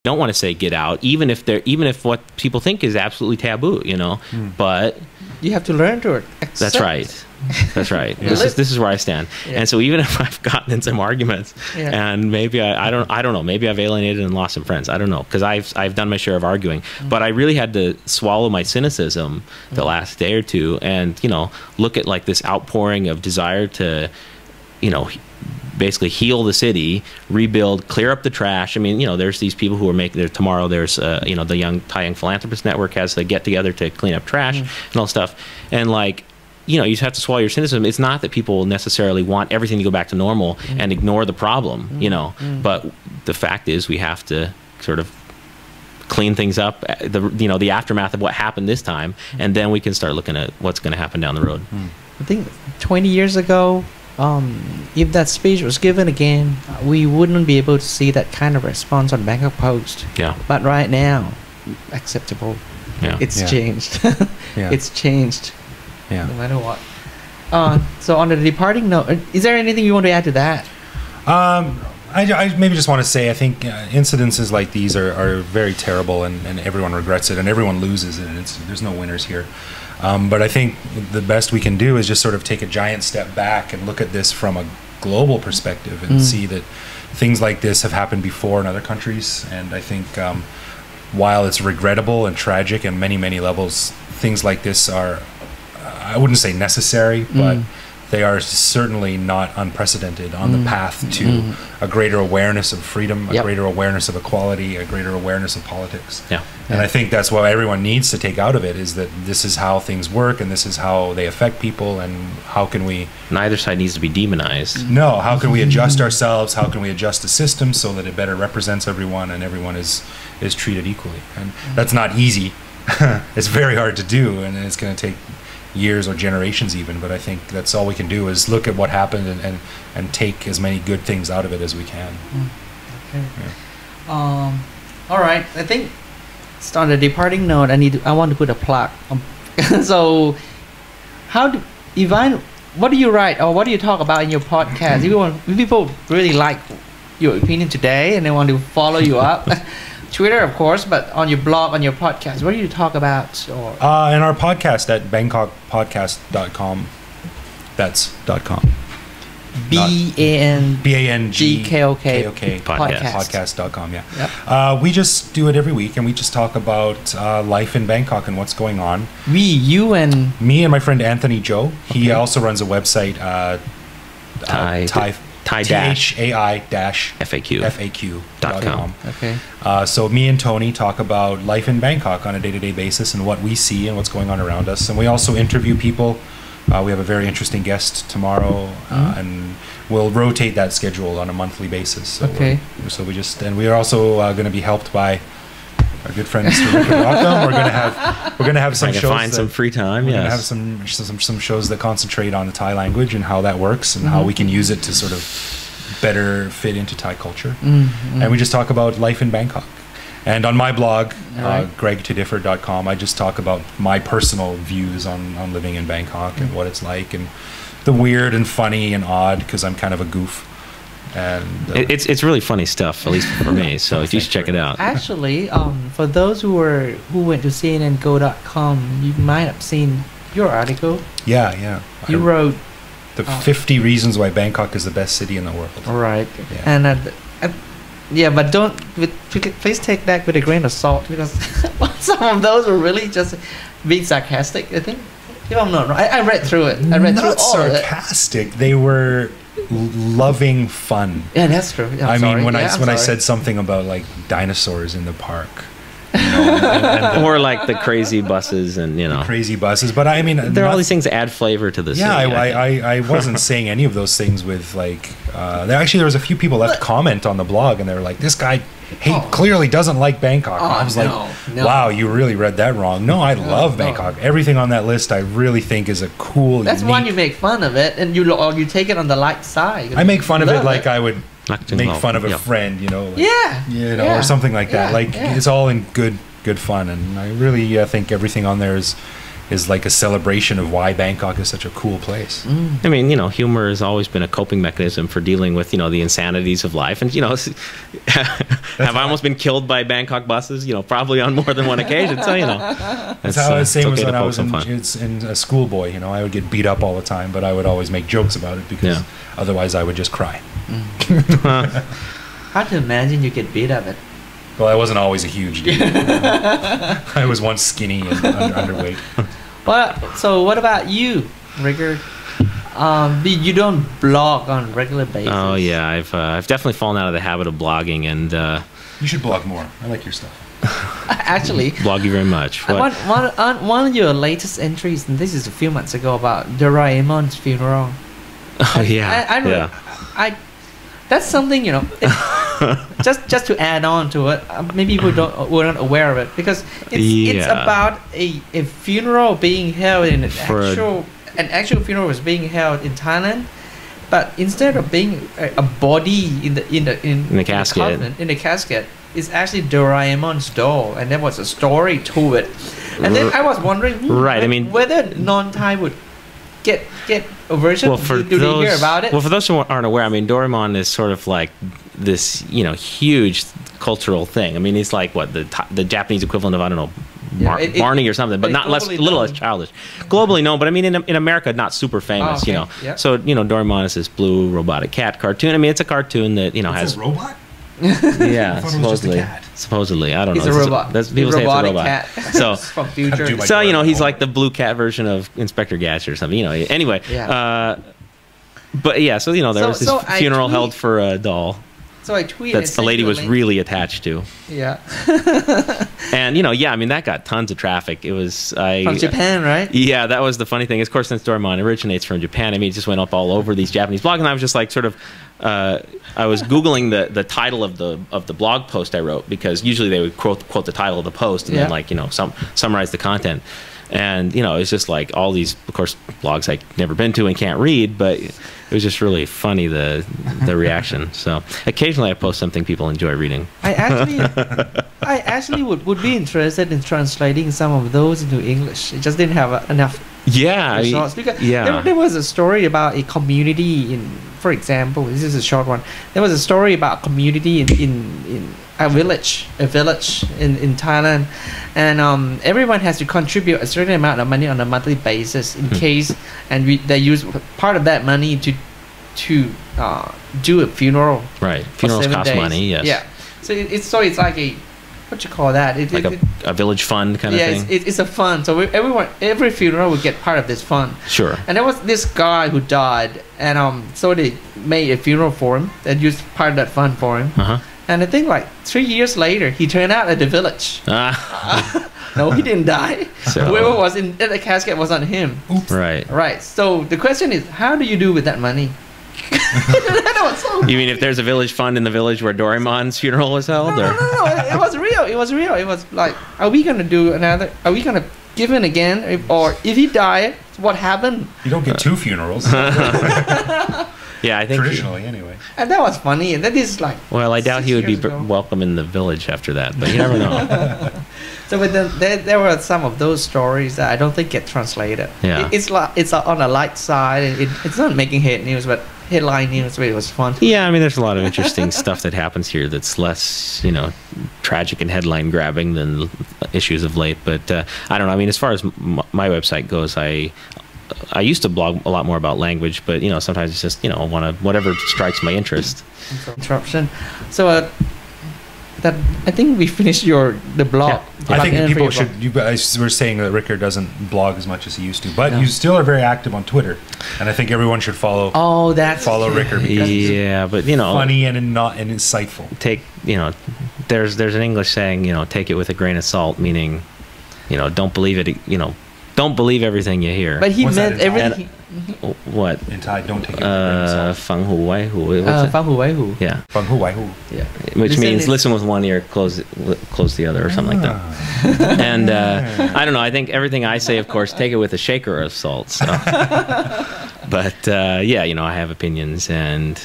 don't want to say get out, even if what people think is absolutely taboo, but you have to learn to accept. That's right. That's right. Yeah. This is where I stand. Yeah. And so even if I've gotten in some arguments, and maybe I don't know, maybe I've alienated and lost some friends. I don't know, because I've done my share of arguing, but I really had to swallow my cynicism the last day or two, and look at like this outpouring of desire to, basically heal the city, rebuild, clear up the trash. I mean, there's these people who are making there tomorrow. There's the Thai Young Philanthropist Network has a get together to clean up trash and all stuff, and like. You just have to swallow your cynicism. It's not that people necessarily want everything to go back to normal and ignore the problem, but the fact is we have to sort of clean things up, the aftermath of what happened this time, and then we can start looking at what's going to happen down the road. I think 20 years ago, if that speech was given again, we wouldn't be able to see that kind of response on Bangkok Post. Yeah. But right now, acceptable. Yeah. It's changed. Yeah. It's changed. Yeah. No matter what. So on the departing note, is there anything you want to add to that? I maybe just want to say I think incidences like these are very terrible, and everyone regrets it and everyone loses it. There's no winners here. But I think the best we can do is just sort of take a giant step back and look at this from a global perspective and see that things like this have happened before in other countries. And I think while it's regrettable and tragic in many, many levels, things like this are, I wouldn't say necessary, but they are certainly not unprecedented on the path to a greater awareness of freedom, a greater awareness of equality, a greater awareness of politics. And I think that's what everyone needs to take out of it, is that this is how things work and this is how they affect people, and how can we... Neither side needs to be demonized. No, how can we adjust ourselves? How can we adjust the system so that it better represents everyone and everyone is treated equally? And that's not easy. It's very hard to do, and it's going to take years or generations even, but I think that's all we can do is look at what happened and take as many good things out of it as we can. Okay. All right, I think on the departing note, I want to put a plug. So what do you write or what do you talk about in your podcast? If people really like your opinion today and they want to follow you up, Twitter, of course, but on your blog, on your podcast, what do you talk about? Or in our podcast at bangkokpodcast.com. That's .com. BANGKOK podcast.com. Yeah. We just do it every week, and we just talk about life in Bangkok and what's going on. You and me and my friend Anthony Joe. He also runs a website. THAI-FAQ.com. Okay. So me and Tony talk about life in Bangkok on a day-to-day basis and what we see and what's going on around us. And we also interview people. We have a very interesting guest tomorrow, and we'll rotate that schedule on a monthly basis. So we are also going to be helped by our good friend Mr. Rikker. We're gonna have some shows. Find some free time. We're gonna have some shows that concentrate on the Thai language and how that works and how we can use it to sort of better fit into Thai culture. And we just talk about life in Bangkok. And on my blog, gregtodiffer.com, I just talk about my personal views on living in Bangkok and what it's like and the weird and funny and odd, because I'm kind of a goof. And it's really funny stuff, at least for me. So you should check it out. Actually, for those who went to cnngo.com, you might have seen your article. Yeah. You wrote the 50 reasons why Bangkok is the best city in the world. Right. Yeah. And but please take that with a grain of salt, because some of those were really just being sarcastic, I think. If I'm not wrong. I read through it. I read through all of it. Not sarcastic. They were loving fun. Yeah, that's true. I mean, when I said something about like dinosaurs in the park, or like the crazy buses and crazy buses, but I mean, there are all these things that add flavor to the city. I wasn't saying any of those things with like. There was a few people left comment on the blog, and they were like, "This guy clearly doesn't like Bangkok." And I was like, "Wow, you really read that wrong." No, I love Bangkok. Everything on that list, I really think is a cool. That's unique... one you make fun of it, and you take it on the light side. I make fun of it like I would make fun of a friend, or something like that. Like it's all in good fun, and I really think everything on there is is like a celebration of why Bangkok is such a cool place. I mean, you know, humor has always been a coping mechanism for dealing with, you know, the insanities of life. And, you know, have I almost been killed by Bangkok buses? You know, probably on more than one occasion. So, you know. That's how I was saying when I was in a schoolboy. You know, I would get beat up all the time, but I would always make jokes about it because otherwise I would just cry. Hard to imagine you get beat up. Well, I wasn't always a huge dude. I was once skinny and underweight. Well, so what about you, Rikker? You don't blog on a regular basis. Oh yeah, I've definitely fallen out of the habit of blogging, and you should blog more. I like your stuff. Actually, blog you very much. One of your latest entries, and this is a few months ago, about Doraemon's funeral. Oh yeah, that's something, you know. just to add on to it, maybe people were not aware of it, because it's about a funeral being held in an actual funeral was being held in Thailand, but instead of being a body in the casket, it's actually Doraemon's doll, and there was a story to it. And then I was wondering, I mean, whether non-Thai would get a version. Well, do they hear about it? Well, for those who aren't aware, I mean, Doraemon is sort of like this, you know, huge cultural thing. I mean, he's like what the Japanese equivalent of, I don't know, Barney or something, but not a little less childish. Globally known, but I mean, in America, not super famous. You know, so you know, Doraemon is this blue robotic cat cartoon. I mean, it's a cartoon that, you know, has a robot. Yeah, supposedly, I don't know. He's a robot. People say it's a robot. Cat. So, from future. So you know, he's like the blue cat version of Inspector Gadget or something. You know. Anyway, but yeah, so you know, there was this funeral held for a doll. So I tweeted that the lady was really attached to. Yeah. And you know, I mean, that got tons of traffic. It was from Japan, right? Yeah, that was the funny thing. Of course, since Doraemon originates from Japan, I mean, it just went up all over these Japanese blogs, and I was just like, sort of, I was googling the title of the blog post I wrote, because usually they would quote the title of the post and then, like, you know, summarize the content. And you know, it's just like all these, of course, blogs I've never been to and can't read, but it was just really funny, the reaction. So occasionally I post something people enjoy reading. I actually would be interested in translating some of those into English. It just didn't have enough. Yeah, because there was a story about a community in, for example, this is a short one. There was a story about a community in a village in Thailand, and everyone has to contribute a certain amount of money on a monthly basis in case, and they use part of that money to do a funeral. Right, funerals cost money. Yes. Yeah. So it's like a, what you call that? Like a village fund kind of thing. Yeah, it's a fund. So every funeral would get part of this fund. Sure. And there was this guy who died, and so they made a funeral for him and used part of that fund for him. And I think like 3 years later, he turned out at the village. No, he didn't die. So, whoever was in the casket was on him. Oops. Right. So the question is, how do you do with that money? You mean if there's a village fund in the village where Doraemon's funeral was held? No. It was real. It was like, are we gonna do another? Are we gonna give him again? Or if he died, what happened? You don't get two funerals. Yeah, I think traditionally, anyway. And that was funny. And that is like. Well, I doubt he would be welcome in the village after that, but you never know. So, but then there were some of those stories that I don't think get translated. Yeah. It's on the light side. It's not making news, but headline news. But it was fun. Yeah, I mean, there's a lot of interesting stuff that happens here that's less, you know, tragic and headline grabbing than issues of late. But I don't know. I mean, as far as my website goes, I used to blog a lot more about language, but you know, sometimes it's just, you know, whatever strikes my interest. Interruption. So that I think we finished the blog. Yeah. I think people should. You guys were saying that Rikker doesn't blog as much as he used to, but you still are very active on Twitter, and I think everyone should follow. Follow Rikker because but you know, funny and insightful. You know, there's an English saying, you know, take it with a grain of salt, meaning, you know, don't believe it. You know, don't believe everything you hear. But he meant everything. What? In Thai, don't take it with a grain of salt. Fang hu wai hu. Fang hu wai hu. Yeah. Fang hu wai hu. Yeah. Which means listen with one ear, close the other, or something like that. And I don't know. I think everything I say, of course, take it with a shaker of salt. So. But yeah, you know, I have opinions, and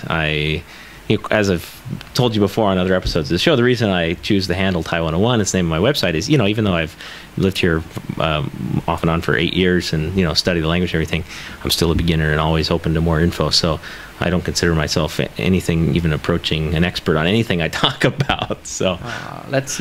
as I've told you before on other episodes of the show, the reason I choose the handle Tai101 as the name of my website is, even though I've lived here off and on for 8 years and, study the language and everything, I'm still a beginner and always open to more info. So I don't consider myself anything even approaching an expert on anything I talk about. So let's